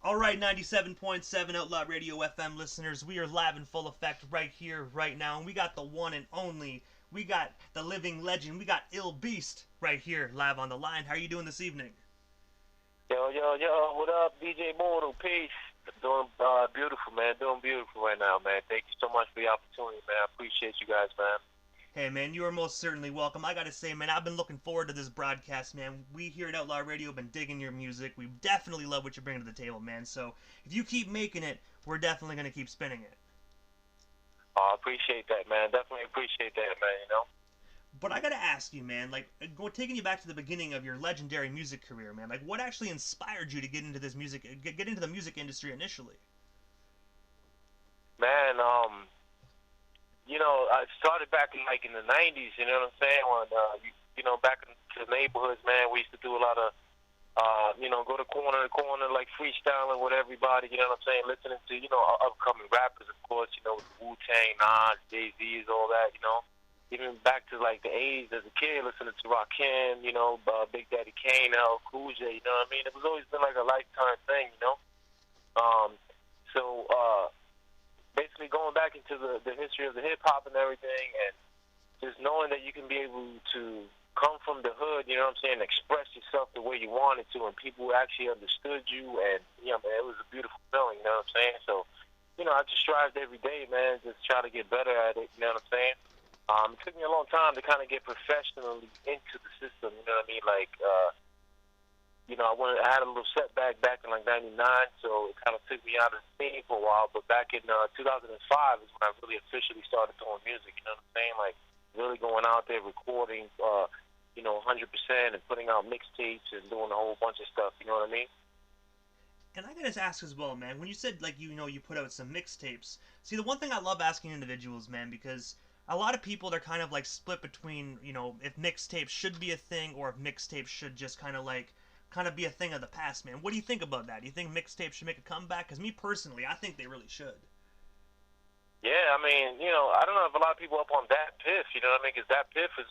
All right, 97.7 Outlaw Radio FM listeners, we are live in full effect right here, right now, and we got the one and only, we got the living legend, we got Ill Beast right here, live on the line. How are you doing this evening? Yo, what up, DJ Mortal? Peace. Doing beautiful, man. Doing beautiful right now, man. Thank you so much for the opportunity, man. I appreciate you guys, man. Hey, man, you are most certainly welcome. I gotta say, man, I've been looking forward to this broadcast, man. We here at Outlaw Radio have been digging your music. We definitely love what you're bringing to the table, man. So if you keep making it, we're definitely gonna keep spinning it. I appreciate that, man. Definitely appreciate that, man, But I gotta ask you, man, like, taking you back to the beginning of your legendary music career, man, like, what actually inspired you to get into this music, get into the music industry initially? Man, I started back in the 90s, you know what I'm saying? When, back in the neighborhoods, man, we used to do a lot of, go to corner to corner, like freestyling with everybody, you know what I'm saying? Listening to, upcoming rappers, of course, Wu-Tang, Nas, Jay-Z's, all that, Even back to, like, the 80s as a kid, listening to Rakim, Big Daddy Kane, L. Cool J, you know what I mean? It was always been, like, a lifetime thing, So, basically going back into the history of the hip-hop and everything, and just knowing that you can be able to come from the hood, you know what I'm saying, express yourself the way you wanted to, and people actually understood you, and, man, it was a beautiful feeling, you know what I'm saying? So, I just strived every day, man, just try to get better at it, you know what I'm saying? It took me a long time to kind of get professionally into the system, you know what I mean? Like, I had a little setback back in, like, 99, so it kind of took me out of the scene for a while, but back in 2005 is when I really officially started doing music, you know what I'm saying? Like, really going out there, recording, 100% and putting out mixtapes and doing a whole bunch of stuff, you know what I mean? And I gotta ask as well, man, when you said, like, you put out some mixtapes, see, the one thing I love asking individuals, man, because a lot of people, they're kind of, like, split between, if mixtapes should be a thing or if mixtapes should just kind of be a thing of the past, man. What do you think about that? Do you think mixtapes should make a comeback? Because me personally, I think they really should. Yeah, I mean, I don't know if a lot of people up on that Piff, you know what I mean? Because that Piff was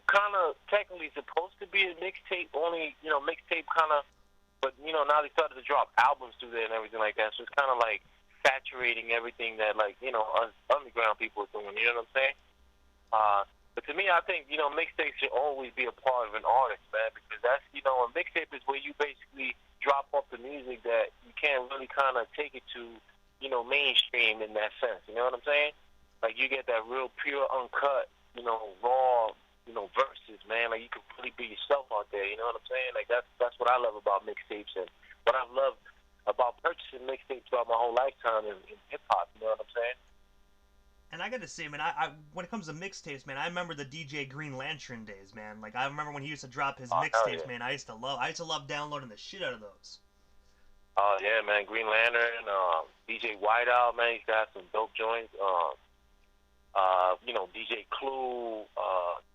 kind of technically supposed to be a mixtape, only, mixtape kind of, but, now they started to drop albums through there and everything like that, so it's kind of like saturating everything that, like, us underground people are doing, you know what I'm saying? But to me, I think, mixtapes should always be a part of an artist, man, because that's, a mixtape is where you basically drop off the music that you can't really kind of take it to, mainstream in that sense, you know what I'm saying? Like, you get that real pure, uncut, raw, verses, man. Like, you can really be yourself out there, you know what I'm saying? Like, that's what I love about mixtapes, and what I love about purchasing mixtapes throughout my whole lifetime in hip-hop, you know what I'm saying? And I gotta say, man, I when it comes to mixtapes, man, I remember the DJ Green Lantern days, man. Like, I remember when he used to drop his Oh, hell mixtapes, yeah. man. I used to love downloading the shit out of those. Oh, yeah, man. Green Lantern, DJ Whiteout, man. He's got some dope joints. DJ Clue,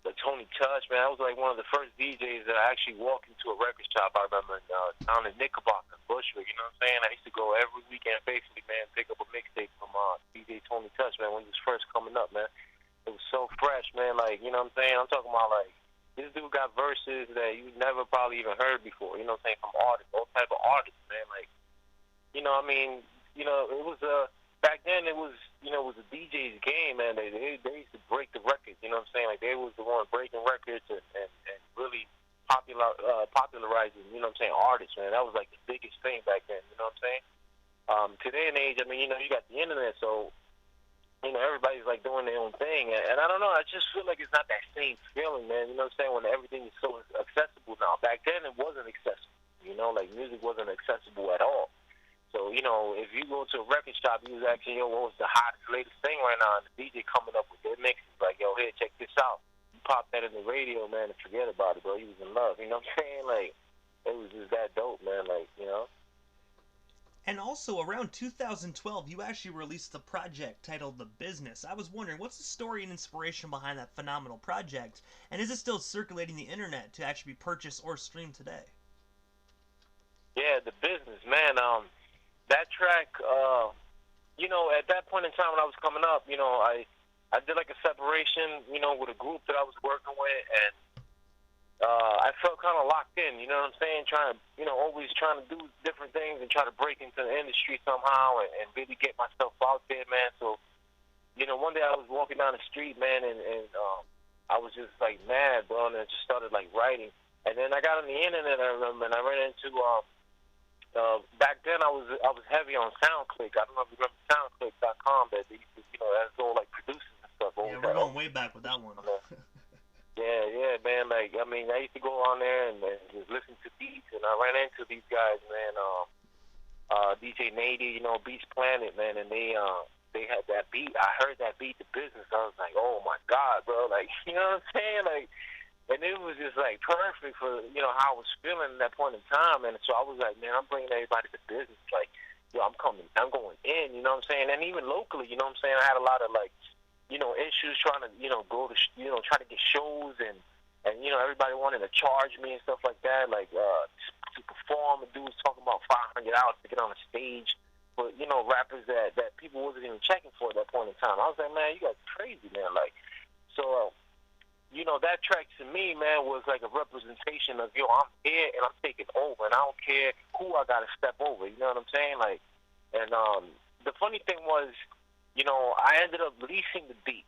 the Tony Touch, man. I was like one of the first DJs that I actually walked into a record shop. I remember down in Knickerbocker, Bushwick, you know what I'm saying? I used to go every weekend, basically, man, pick up a mixtape from DJ Tony Touch, man, when he was first coming up, man. It was so fresh, man. Like, you know what I'm saying? I'm talking about, like, this dude got verses that you never probably even heard before, you know what I'm saying, from artists, all type of artists, man. Like, it was back then it was it was a DJ's game, man. They used to break the records, you know what I'm saying? Like, they was the one breaking records and really popularizing, you know what I'm saying, artists, man. That was like the biggest thing back then, you know what I'm saying? Today and age, I mean, you got the internet, so everybody's like doing their own thing, and I don't know, I just feel like it's not that same feeling, man, you know what I'm saying, when everything is so accessible now. Back then it wasn't accessible, like music wasn't accessible at all. So, if you go to a record shop, you was asking, what was the hottest, latest thing right now, and the DJ coming up with their mixes, like, yo, here, check this out. You pop that in the radio, man, and forget about it, bro. You was in love, you know what I'm saying? Like, it was just that dope, man, like. And also, around 2012, you actually released a project titled The Business. I was wondering, what's the story and inspiration behind that phenomenal project? And is it still circulating the internet to actually be purchased or streamed today? Yeah, The Business, man. That track, at that point in time when I was coming up, I did like a separation, with a group that I was working with, and I felt kind of locked in, you know what I'm saying? Trying to, always trying to do different things and try to break into the industry somehow and really get myself out there, man. So, one day I was walking down the street, man, and I was just like mad, bro, and I just started like writing. And then I got on the internet, I remember, and I ran into back then I was heavy on SoundClick. I don't know if you remember SoundClick.com, that they used to, that's all like producers and stuff. Yeah, Always we're had going way back with that one. Yeah, man. Like, I mean, I used to go on there and just listen to beats, and I ran into these guys, man. DJ Nady, Beats Planet, man, and they had that beat. I heard that beat, The Business. I was like, oh my God, bro. Like, you know what I'm saying? Like, and it was just like perfect for how I was feeling at that point in time. And so I was like, man, I'm bringing everybody to business. Like, I'm going in. You know what I'm saying? And even locally, you know what I'm saying? I had a lot of like, issues trying to, go to, try to get shows and everybody wanted to charge me and stuff like that, like to perform. And dudes talking about $500 to get on a stage for, rappers that people wasn't even checking for at that point in time. I was like, man, you guys crazy, man. Like, so, that track to me, man, was like a representation of, I'm here and I'm taking over, and I don't care who I got to step over. You know what I'm saying? Like, and the funny thing was, I ended up leasing the beat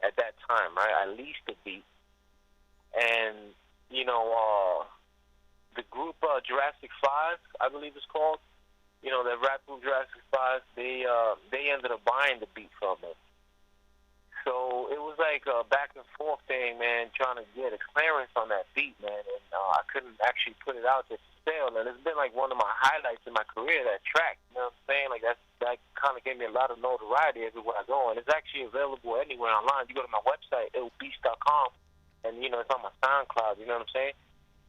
at that time, right? I leased the beat. And, the group Jurassic 5, I believe it's called, that rap group Jurassic 5, they ended up buying the beat from me. So it was like a back and forth thing, man, trying to get a clearance on that beat, man. And I couldn't actually put it out there for sale. And it's been like one of my highlights in my career, that track. You know what I'm saying? Like that kind of gave me a lot of notoriety everywhere I go. And it's actually available anywhere online. You go to my website, illbeast.com, and, it's on my SoundCloud. You know what I'm saying?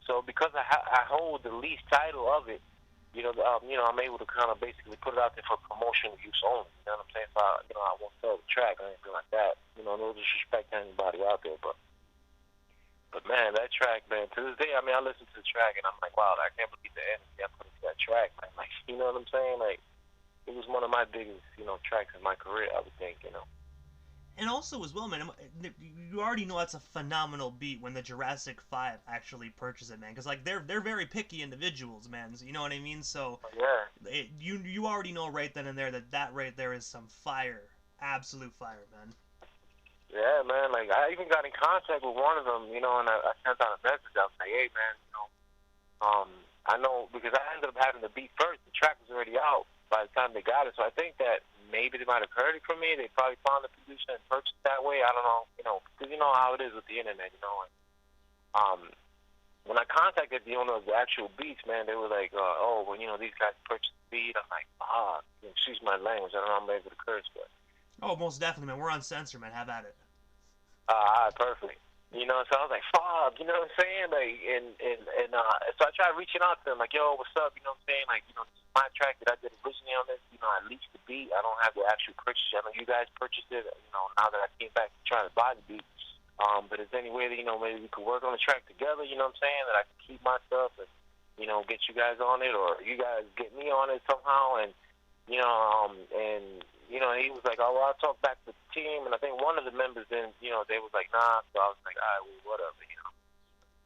So because I hold the lease title of it, I'm able to kind of basically put it out there for promotional use only. You know what I'm saying? So I won't sell the track or anything like that. No disrespect to anybody out there, but man, that track, man, to this day, I mean, I listen to the track and I'm like, wow, I can't believe the energy I put into that track, man. Like, you know what I'm saying? Like, it was one of my biggest, tracks in my career, I would think, And also as well, man, you already know that's a phenomenal beat when the Jurassic 5 actually purchase it, man. Because like they're very picky individuals, man. So, you know what I mean? So yeah, you already know right then and there that right there is some fire, absolute fire, man. Yeah, man. Like I even got in contact with one of them, and I sent out a message. I was like, hey, man, I know, because I ended up having the beat first. The track was already out by the time they got it. So I think that maybe they might have heard it from me. They probably found the producer and purchased that way. I don't know, because you know how it is with the internet, And, when I contacted the owner of the actual beats, man, they were like, oh, well, these guys purchased the beat. I'm like, excuse my language. I don't know if I'm able to curse, but. Oh, most definitely, man. We're on censor, man. Have at it. Perfect. So I was like, fuck, you know what I'm saying? Like, and so I tried reaching out to them, like, yo, what's up? You know what I'm saying? Like, this is my track that I did originally on this. I leased the beat. I don't have the actual purchase. I know you guys purchased it, now that I came back to try to buy the beat. But is there any way that, maybe we could work on the track together, you know what I'm saying? That I can keep my stuff and, get you guys on it, or you guys get me on it somehow. And, he was like, oh, well, I'll talk back to the team. And I think one of the members then, they was like, nah. So I was like, all right, well, whatever,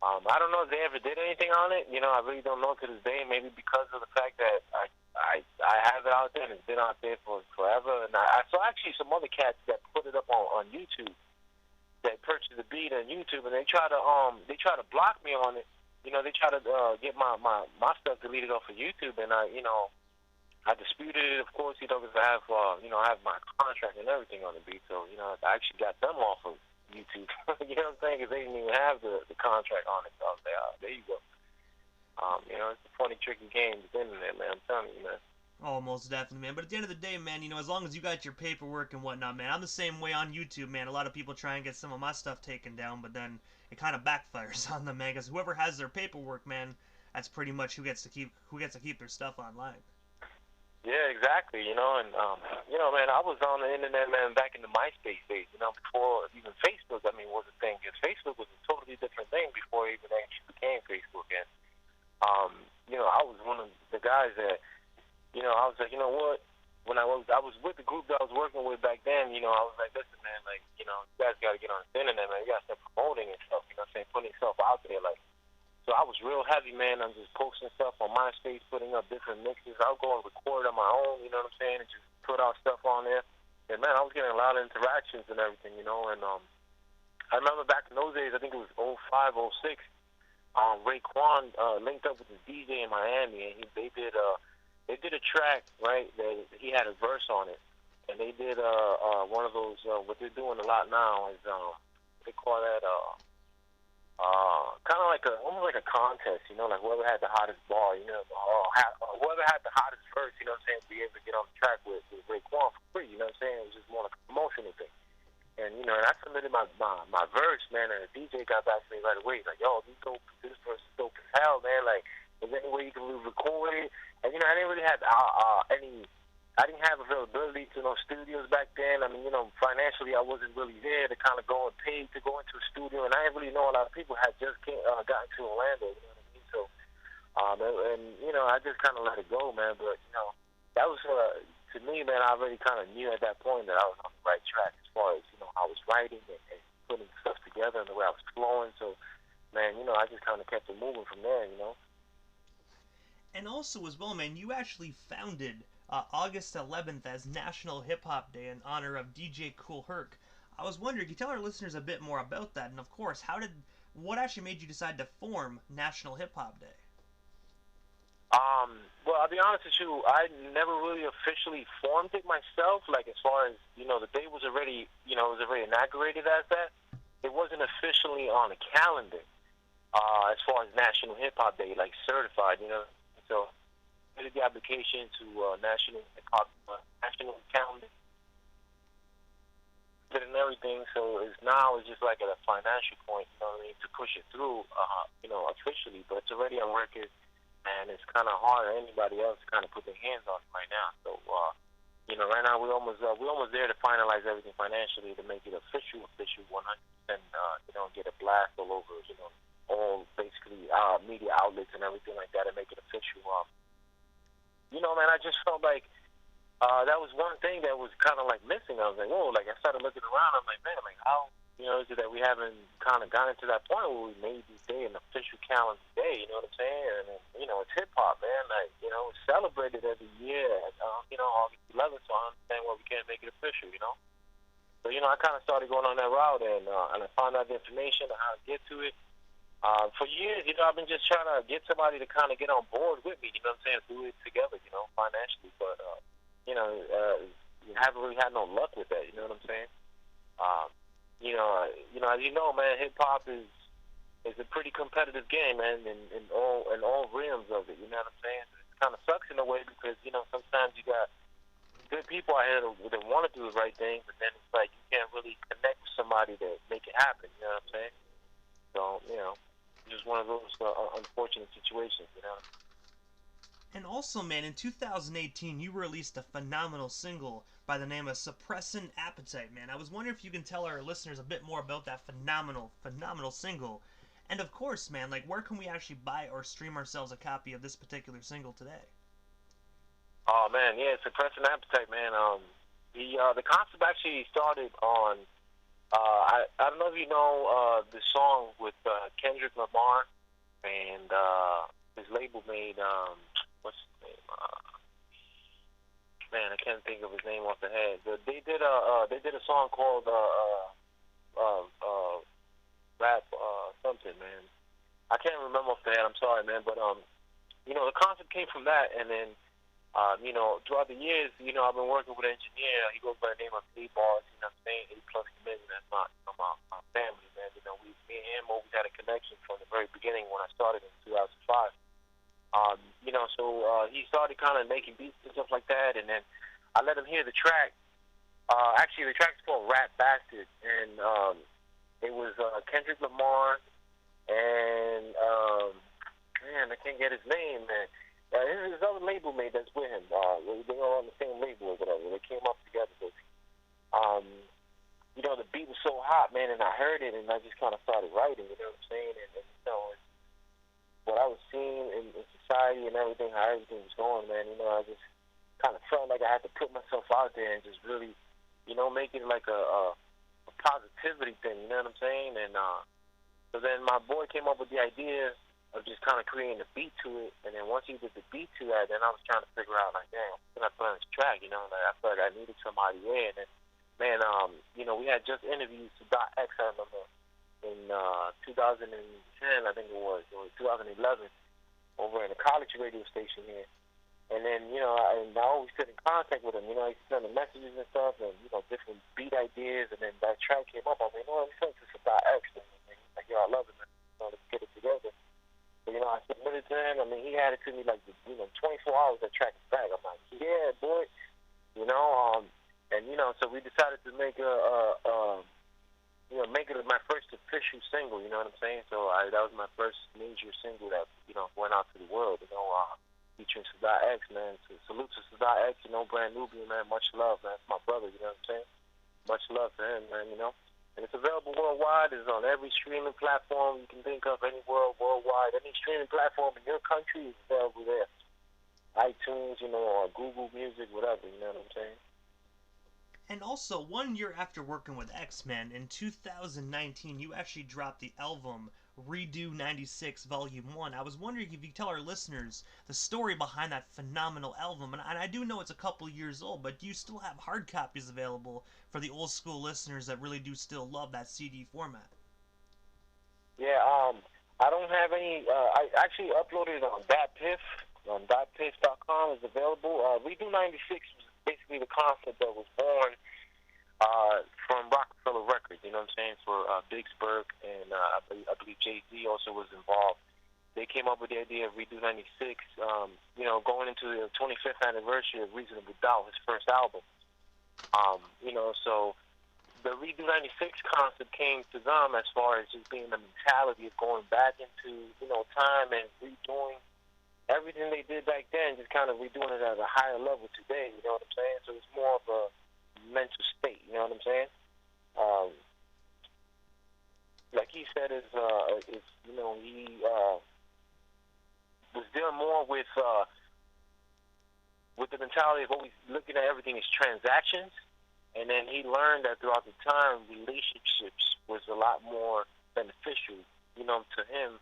I don't know if they ever did anything on it. I really don't know to this day. Maybe because of the fact that I have it out there and it's been out there for forever. And I saw actually some other cats that put it up on YouTube, that purchased the beat on YouTube, and they try to block me on it. They try to get my stuff deleted off of YouTube, and I disputed it, of course, because I have, I have my contract and everything on the beat. So, I actually got them off of YouTube. You know what I'm saying? Because they didn't even have the contract on it. So I was like, there you go. It's a funny, tricky game with the internet, man. I'm telling you, man. Oh, most definitely, man. But at the end of the day, man, as long as you got your paperwork and whatnot, man, I'm the same way on YouTube, man. A lot of people try and get some of my stuff taken down, but then it kind of backfires on them, man. Because whoever has their paperwork, man, that's pretty much who gets to keep their stuff online. Yeah, exactly. And man, I was on the internet, man, back in the MySpace days. Before even Facebook, was a thing. Because Facebook was a totally different thing before it even actually became Facebook. And I was one of the guys that, I was like, you know what? When I was with the group that I was working with back then, I was like, listen, man, like, you guys got to get on the internet, man. You got to start promoting and stuff. You know what I'm saying? Putting yourself out there, like. So I was real heavy, man. I'm just posting stuff on MySpace, putting up different mixes. I'll go and record on my own, you know what I'm saying, and just put out stuff on there. And man, I was getting a lot of interactions and everything, you know. And I remember back in those days, I think it was '05, '06. Raekwon linked up with this DJ in Miami, and they did a track, right? That he had a verse on it, and they did one of those. What they're doing a lot now is they call that kind of like almost like a contest, you know, like whoever had the hottest ball, you know, whoever had the hottest verse, you know what I'm saying, be able to get on the track with Raekwon for free, you know what I'm saying? It was just more like a promotional thing. And, you know, and I submitted my verse, man, and the DJ got back to me right away. He's like, yo, this verse is dope as hell, man. Like, is there any way you can record it? And, you know, I didn't really have I didn't have availability to no studios back then. I mean, you know, financially I wasn't really there to kind of go and pay to go into a studio. And I didn't really know a lot of people had just gotten to Orlando, you know what I mean? So, and you know, I just kind of let it go, man. But, you know, that was, to me, man, I already kind of knew at that point that I was on the right track as far as, you know, I was writing and putting stuff together and the way I was flowing. So, man, you know, I just kind of kept it moving from there, you know. And also as well, man, you actually founded August 11th as National Hip Hop Day in honor of DJ Kool Herc. I was wondering, can you tell our listeners a bit more about that? And of course, what actually made you decide to form National Hip Hop Day? Well, I'll be honest with you, I never really officially formed it myself. Like, as far as, you know, the day was already, you know, it was already inaugurated as that. It wasn't officially on the calendar, as far as National Hip Hop Day, like certified, you know. So I did the application to National Hip Hop National Calendar and everything. So it's just like at a financial point, you know what I mean, to push it through, you know, officially. But it's already on record. And it's kind of hard for anybody else to kind of put their hands on it right now. So, you know, right now we're almost there to finalize everything financially to make it official 100%. You know, get a blast all over, you know, all basically media outlets and everything like that, and make it official. You know, man, I just felt like that was one thing that was kind of like missing. I was like, whoa, like I started looking around. I'm like, man, like how, you know, is it that we haven't kind of gotten to that point where we made this day an official calendar day? You know what I'm saying? And you know, it's hip hop, man. Like, you know, it's celebrated every year. You know, August 11th. So I understand why we can't make it official. You know. So you know, I kind of started going on that route, and I found out the information on how to get to it. For years, you know, I've been just trying to get somebody to kind of get on board with me. You know what I'm saying? Do it together. You know, financially, but you know, you haven't really had no luck with that. You know what I'm saying? You know, as you know, man, hip hop is a pretty competitive game, man, in all realms of it. You know what I'm saying? It kind of sucks in a way because, you know, sometimes you got good people out here that want to do the right thing, but then it's like you can't really connect with somebody to make it happen. You know what I'm saying? So, you know, just one of those unfortunate situations. You know. And also, man, in 2018, you released a phenomenal single by the name of Suppressing Appetite, man. I was wondering if you can tell our listeners a bit more about that phenomenal single. And of course, man, like, where can we actually buy or stream ourselves a copy of this particular single today? Oh, man, yeah, Suppressing Appetite, man. The concept actually started on, I don't know if you know the song with Kendrick Lamar and his label made, what's his name? Man, I can't think of his name off the head. But they did a song called Rap something, man. I can't remember off the head. I'm sorry, man. But you know, the concept came from that, and then you know, throughout the years, you know, I've been working with an engineer. He goes by the name of A-Bars. You know what I'm saying? A+ Commitment. That's my family, man. You know, me and him always had a connection from the very beginning when I started in 2005. You know, so he started kind of making beats and stuff like that, and then I let him hear the track. Actually, the track's called Rap Bastard, and it was Kendrick Lamar and man, I can't get his name, man. His other label mate that's with him. They were on the same label or whatever. They came up together. But, you know, the beat was so hot, man, and I heard it, and I just kind of started writing. You know what I'm saying? And you know, what I was seeing in society and everything, how everything was going, man, you know, I just kind of felt like I had to put myself out there and just really, you know, make it like a positivity thing, you know what I'm saying? And so then my boy came up with the idea of just kind of creating a beat to it. And then once he did the beat to that, then I was trying to figure out like, damn, can I put on this track? You know, like I felt like I needed somebody there. And then, man, you know, we had just interviewed Dot X, I remember, in 2010, I think it was 2011, over in a college radio station here. And then, you know, I always stayed in contact with him. You know, I used to send him messages and stuff, and, you know, different beat ideas. And then that track came up. I mean, no, let me send it to Dot X. And he's like, yo, I love it, man. So let's get it together. So, you know, I submitted to him. I mean, he had it to me like, 24 hours that track is back. I'm like, yeah, boy. You know, and, you know, so we decided to make make it my first official single, you know what I'm saying? So that was my first major single that, you know, went out to the world, you know, featuring Sadat X, man. So salute to Sadat X, you know, brand Nubian, man. Much love, man. It's my brother, you know what I'm saying? Much love to him, man, you know? And it's available worldwide. It's on every streaming platform you can think of, anywhere worldwide. Any streaming platform in your country is available there. iTunes, you know, or Google Music, whatever, you know what I'm saying? And also, 1 year after working with X-Men, in 2019, you actually dropped the album Redo 96 Volume 1. I was wondering if you could tell our listeners the story behind that phenomenal album. And I do know it's a couple years old, but do you still have hard copies available for the old school listeners that really do still love that CD format? Yeah, I don't have any. I actually uploaded it on .piff. On .piff.com is available. Redo 96 was basically the concept that was born from Rockefeller Records, you know what I'm saying, for Biggs Burke, and I believe Jay-Z also was involved. They came up with the idea of Redo 96, you know, going into the 25th anniversary of Reasonable Doubt, his first album. You know, so the Redo 96 concept came to them as far as just being the mentality of going back into, you know, time and redoing everything they did back then, just kind of redoing it at a higher level today, you know what I'm saying? So it's more of a mental state, you know what I'm saying? Like he said, is you know, he was dealing more with the mentality of always looking at everything as transactions, and then he learned that throughout the time, relationships was a lot more beneficial, you know, to him.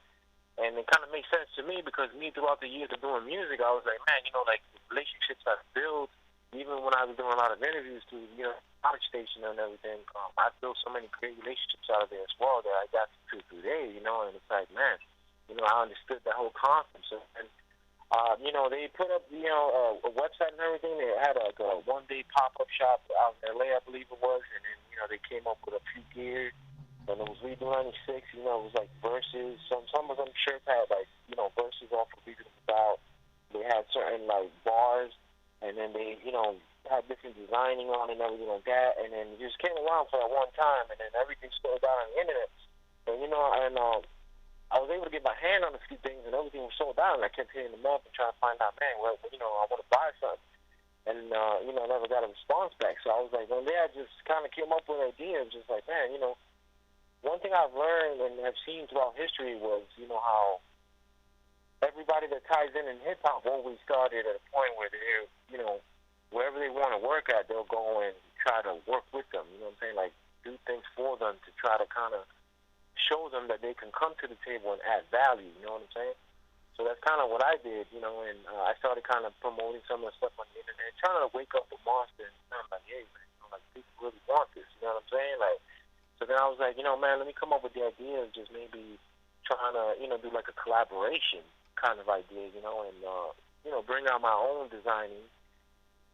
And it kind of makes sense to me because me, throughout the years of doing music, I was like, man, you know, like the relationships I built, even when I was doing a lot of interviews to, you know, college station and everything, I built so many great relationships out of there as well that I got to today, you know, and it's like, man, you know, I understood that whole concept. So, and, you know, they put up, you know, a website and everything. They had a one-day pop-up shop out in LA, I believe it was, and then, you know, they came up with a few gear. And it was Redo 96, you know, it was like verses. Some of them shirts had like, you know, verses off of Reasonable Doubt. They had certain like bars, and then they, you know, had different designing on it and everything like that. And then it just came around for that one time, and then everything sold out on the internet. And you know, and I was able to get my hand on a few things, and everything was sold out. And I kept hitting them up and trying to find out, man, well, you know, I want to buy something. And you know, I never got a response back. So I was like, one day I just kind of came up with an idea of just like, man, you know. One thing I've learned and have seen throughout history was, you know, how everybody that ties in hip-hop always started at a point where they're, you know, wherever they want to work at, they'll go and try to work with them, you know what I'm saying? Like, do things for them to try to kind of show them that they can come to the table and add value, you know what I'm saying? So that's kind of what I did, you know, and I started kind of promoting some of the stuff on the internet, trying to wake up the monster and I'm like, hey, man, you know, like, people really want this, you know what I'm saying? Like, so then I was like, you know, man, let me come up with the idea of just maybe trying to, you know, do like a collaboration kind of idea, you know, and, you know, bring out my own designing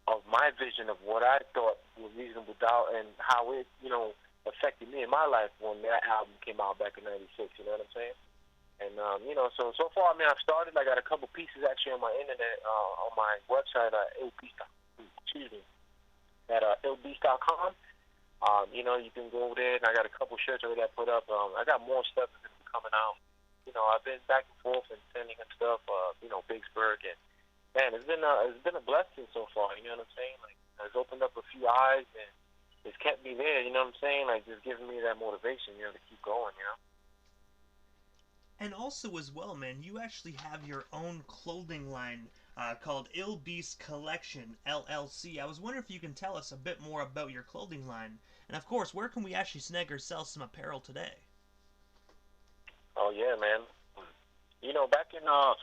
of my vision of what I thought was Reasonable Doubt and how it, you know, affected me in my life when that album came out back in '96, you know what I'm saying? And, you know, so far, I mean, I've started. I got a couple pieces actually on my internet, on my website, illbeast.com. You know, you can go over there, and I got a couple shirts already I put up. I got more stuff that's going to be coming out. You know, I've been back and forth and sending him stuff, you know, Biggsburg, and, man, it's been a blessing so far, you know what I'm saying? Like, it's opened up a few eyes, and it's kept me there, you know what I'm saying? Like, just giving me that motivation, you know, to keep going, you know? And also as well, man, you actually have your own clothing line called Ill Beast Collection LLC. I was wondering if you can tell us a bit more about your clothing line, and of course, where can we actually snag or sell some apparel today? Oh yeah, man. Back in a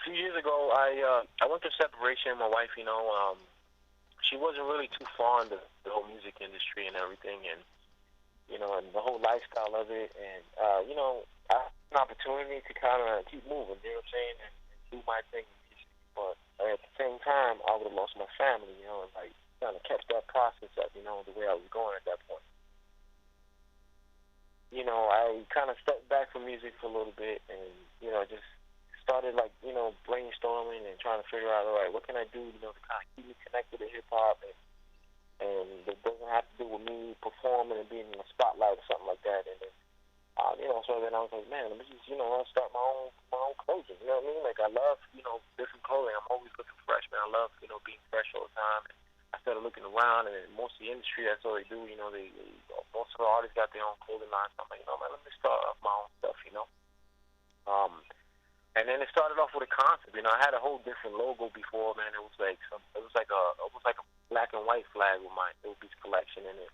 few years ago, I went through separation with my wife. She wasn't really too fond of the whole music industry and everything, and and the whole lifestyle of it. And I had an opportunity to kind of keep moving. You know what I'm saying? And do my thing. But at the same time, I would have lost my family. And like kind of kept that process up. The way I was going at that point. I kind of stepped back from music for a little bit, and just started like brainstorming and trying to figure out, all right, what can I do, to kind of keep me connected to hip hop, and it doesn't have to do with me performing and being in the spotlight or something like that. And then, so then I was like, man, let me just, I'll start my own clothing. You know what I mean? Like I love, different clothing. I'm always looking fresh, man. I love, being fresh all the time. And I started looking around, and most of the industry, that's all they do. Most of the artists got their own clothing line. So I'm like, man, let me start up my own stuff. And then it started off with a concept. I had a whole different logo before, man. It was like a black and white flag with my Beats collection in it.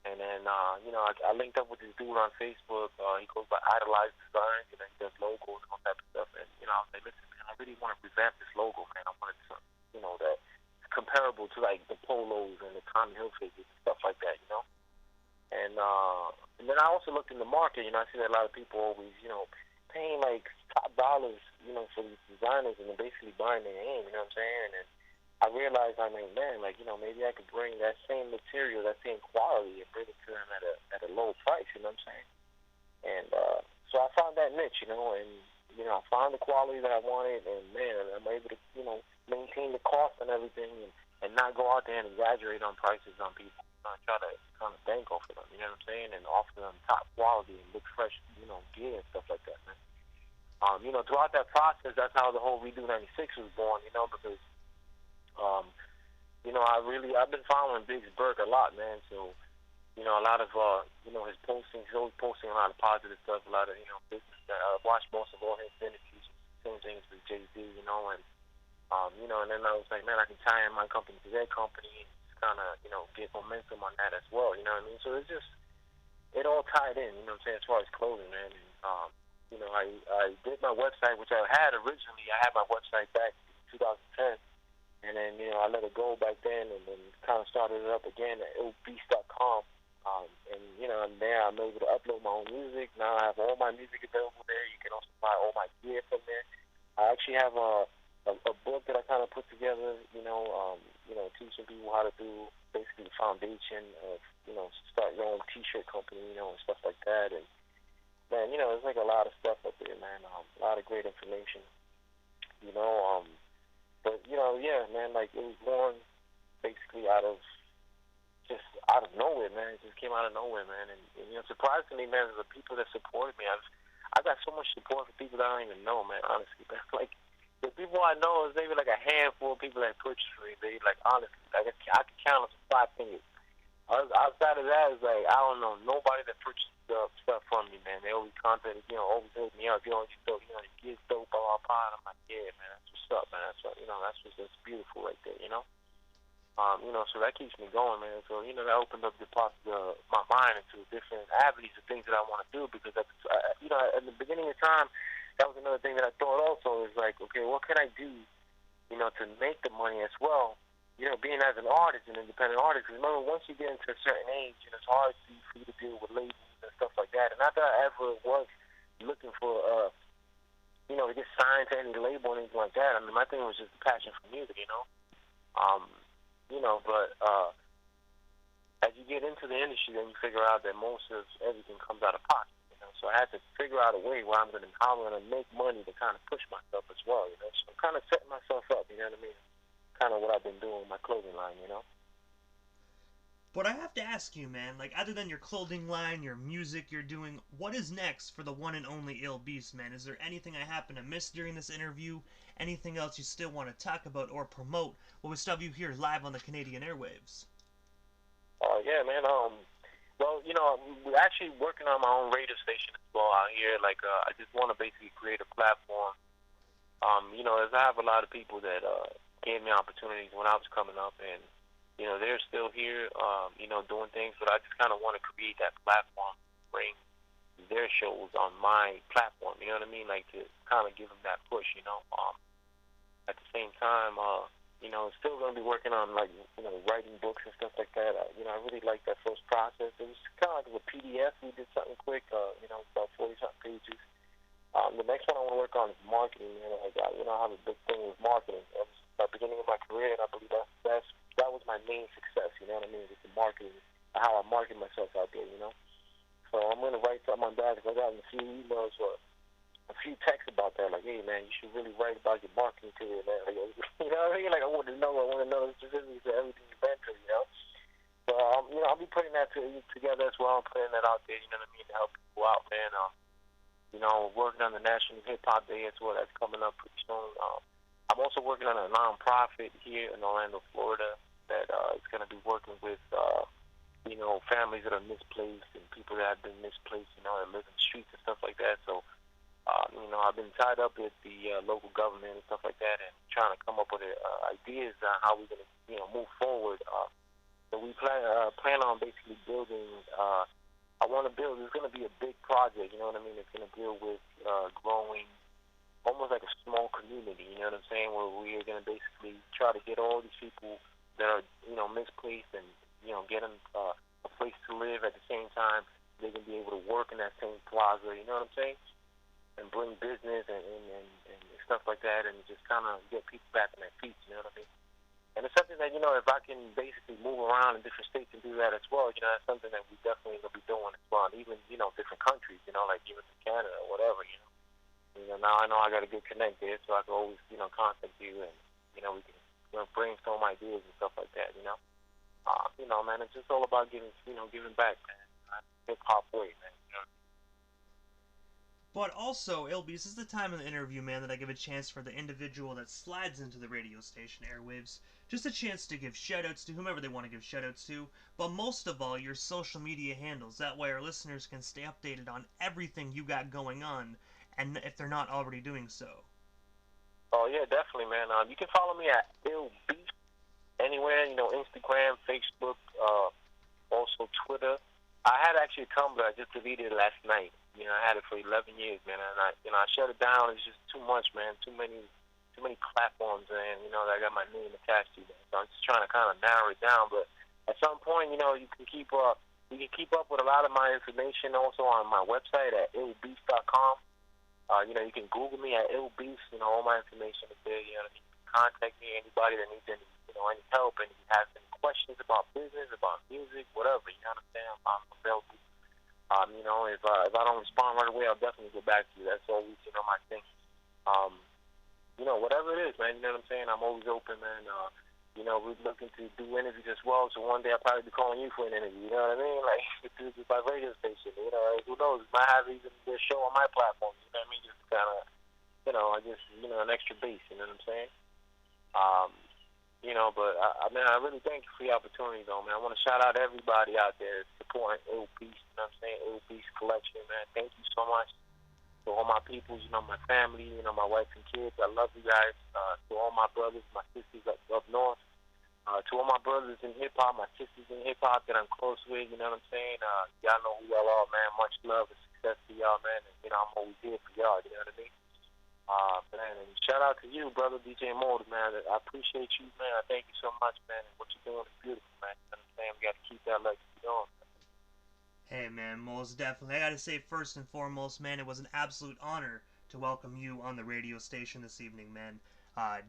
And then, I linked up with this dude on Facebook. He goes by Idolize Designs, he does logos and all that stuff. And, I was like, listen, man, I really want to revamp this logo, man. I wanted something, that's comparable to, like, the polos and the Tommy Hilfigers and stuff like that. And then I also looked in the market. I see that a lot of people always, paying, like, top dollars, for these designers and they're basically buying their name, you know what I'm saying? And I realized, I mean, man, like, maybe I could bring that same material, that same quality, and bring it to them at a low price, you know what I'm saying? And so I found that niche, and I found the quality that I wanted, and man, I'm able to, maintain the cost and everything, and not go out there and exaggerate on prices on people. I try to kind of bank off of them, you know what I'm saying, and offer them top quality and look fresh, gear and stuff like that, man. Throughout that process, that's how the whole Redo 96 was born, because I've been following Biggs Burke a lot, man. So, a lot of, his postings, he's always posting a lot of positive stuff, a lot of, business. I've watched most of all his interviews, same things with Jay-Z, and then I was like, man, I can tie in my company to their company and just kind of, get momentum on that as well, you know what I mean? So it's just, it all tied in, what I'm saying, as far as clothing, man. And, I did my website, which I had originally. I had my website back in 2010. And then, I let it go back then and then kind of started it up again at illbeast.com. And there I'm able to upload my own music. Now I have all my music available there. You can also buy all my gear from there. I actually have a book that I kind of put together, teaching people how to do basically the foundation of, start your own T-shirt company, and stuff like that. And, man, there's like a lot of stuff up there, man. A lot of great information, But, yeah, man, like, it was born basically out of nowhere, man. It just came out of nowhere, man. And surprisingly, man, the people that supported me, I got so much support from people that I don't even know, man, honestly, man. Like, the people I know is maybe like a handful of people that purchased for me. They, like, honestly, I can count them on 5 fingers. Outside of that, it's like, I don't know, nobody that purchased stuff from me, man. They always contacted, always hit me up. You dope, you get dope, blah, blah, blah. And I'm like, yeah, man, that's what's up, man. That's what, that's beautiful right there, so that keeps me going, man. So, that opened up my mind into different avenues of things that I want to do because, at the beginning of time, that was another thing that I thought also is like, okay, what can I do, to make the money as well? Being as an artist, an independent artist, because remember, once you get into a certain age, it's hard for you to deal with labels and stuff like that. And not that I ever was looking for, to get signed to any label or anything like that. I mean, my thing was just a passion for music, but as you get into the industry, then you figure out that most of everything comes out of pocket, So I had to figure out a way where how I'm gonna make money to kind of push myself as well, So I'm kind of setting myself up, you know what I mean? Kind of what I've been doing with my clothing line, But I have to ask you, man, like, other than your clothing line, your music you're doing, what is next for the one and only Ill Beast, man? Is there anything I happen to miss during this interview? Anything else you still want to talk about or promote while we still have you here live on the Canadian airwaves? Oh, yeah, man. Well, we're actually working on my own radio station as well out here. Like, I just want to basically create a platform. As I have a lot of people that gave me opportunities when I was coming up, and they're still here, doing things. But I just kind of want to create that platform, bring their shows on my platform. You know what I mean? Like to kind of give them that push. At the same time, still gonna be working on like writing books and stuff like that. I really like that first process. It was kind of like a PDF. We did something quick. About 40-something pages. The next one I want to work on is marketing. I have a big thing with marketing. That was the beginning of my career, and I believe that was my main success. You know what I mean? With the marketing, how I market myself out there. So I'm gonna write something on that because I got a few emails or a few texts about that. Like, hey man, you should really write about your marketing career, man. Like, you know what I mean? Like I want to know the specifics of everything you've been through. So I'll be putting that together as well. I'm putting that out there. You know what I mean? To help people out, man. Working on the National Hip Hop Day as well. That's coming up pretty soon. I'm also working on a nonprofit here in Orlando, Florida, that is going to be working with families that are misplaced and people that have been misplaced, that live in the streets and stuff like that. So, I've been tied up with the local government and stuff like that, and trying to come up with ideas on how we're going to, move forward. So we plan on basically building. I want to build. It's going to be a big project. You know what I mean? It's going to deal with growing almost like a small community. You know what I'm saying? Where we are going to basically try to get all these people that are misplaced and get them a place to live. At the same time, they can be able to work in that same plaza. You know what I'm saying? And bring business and stuff like that, and just kind of get people back on their feet. You know what I mean? And it's something that, if I can basically move around in different states and do that as well, that's something that we definitely going to be doing as well. And even, different countries, like even in Canada or whatever, Now I know I got a good connect there, so I can always, contact you and, we can brainstorm ideas and stuff like that, man, it's just all about giving back, man. Hip-hop way, man. But also, LB, this is the time in the interview, man, that I give a chance for the individual that slides into the radio station airwaves, just a chance to give shoutouts to whomever they want to give shoutouts to, but most of all, your social media handles. That way our listeners can stay updated on everything you got going on, and if they're not already doing so. Oh, yeah, definitely, man. You can follow me at Ill Beef anywhere, Instagram, Facebook, also Twitter. I had actually a Tumblr. I just deleted it last night. I had it for 11 years, man, and I shut it down. It's just too much, man. Too many platforms, and that I got my name attached to. Man. So I'm just trying to kind of narrow it down. But at some point, you can keep up. You can keep up with a lot of my information also on my website at illbeast.com. You can Google me at illbeast. All my information is there. You know what I mean? You can contact me. Anybody that needs any help, and has any questions about business, about music, whatever. You know what I'm saying? I'm available. If I don't respond right away, I'll definitely get back to you. That's always, my thing. Whatever it is, man, you know what I'm saying? I'm always open, man. We're looking to do interviews as well, so one day I'll probably be calling you for an interview, you know what I mean? Like, this is my radio station, who knows? Might have even a show on my platform, you know what I mean? Just kind of, an extra base, you know what I'm saying? But I really thank you for the opportunity, though, man. I want to shout out everybody out there supporting Ill Beast, you know what I'm saying? Ill Beast Collection, man. Thank you so much to all my people, my family, my wife and kids. I love you guys. To all my brothers, my sisters up north. To all my brothers in hip hop, my sisters in hip hop that I'm close with, you know what I'm saying? Y'all know who y'all are, man. Much love and success to y'all, man. And, I'm always here for y'all, you know what I mean? Man, and shout out to you, brother DJ Mold, man. I appreciate you, man. I thank you so much, man. And what you're doing is beautiful, man. You understand? We got to keep that legacy going. Hey, man, most definitely. I gotta say, first and foremost, man, it was an absolute honor to welcome you on the radio station this evening, man.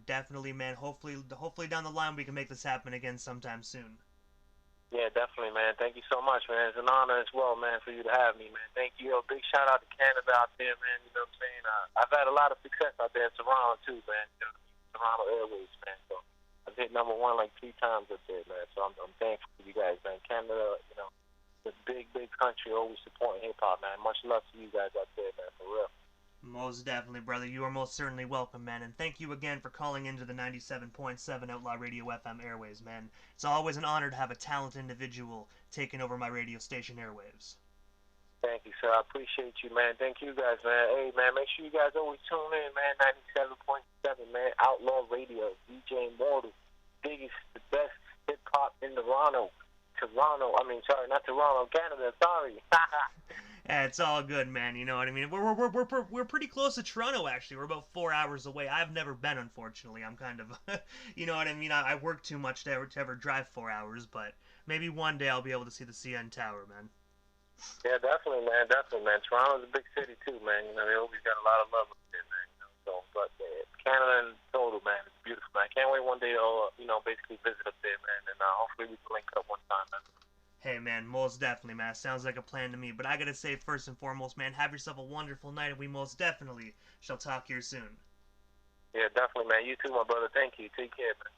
Definitely, man. Hopefully down the line we can make this happen again sometime soon. Yeah, definitely, man. Thank you so much, man. It's an honor as well, man, for you to have me, man. Thank you. A big shout out to Canada out there, man. You know what I'm saying? I've had a lot of success out there in Toronto, too, man. Toronto Airways, man. So I've hit number one like 3 times up there, man. So I'm thankful for you guys, man. Canada, it's a big, big country, always supporting hip-hop, man. Much love to you guys out there, man, for real. Most definitely, brother. You are most certainly welcome, man. And thank you again for calling into the 97.7 Outlaw Radio FM airwaves, man. It's always an honor to have a talented individual taking over my radio station airwaves. Thank you, sir. I appreciate you, man. Thank you guys, man. Hey, man, make sure you guys always tune in, man. 97.7, man. Outlaw Radio. DJ Mortal. Biggest, the best hip-hop in Toronto. Not Toronto, Canada. Sorry. It's all good, man. You know what I mean? We're pretty close to Toronto, actually. We're about 4 hours away. I've never been, unfortunately. I'm kind of, you know what I mean? I work too much to ever drive 4 hours, but maybe one day I'll be able to see the CN Tower, man. Yeah, definitely, man. Definitely, man. Toronto's a big city too, man. You know, they always got a lot of love up there, man. You know, so, but Canada in total, man, it's beautiful, man. I can't wait one day to, basically visit up there, man, and hopefully we can link up one time, man. Hey, man, most definitely, man. Sounds like a plan to me. But I gotta say, first and foremost, man, have yourself a wonderful night, and we most definitely shall talk here soon. Yeah, definitely, man. You too, my brother. Thank you. Take care, man.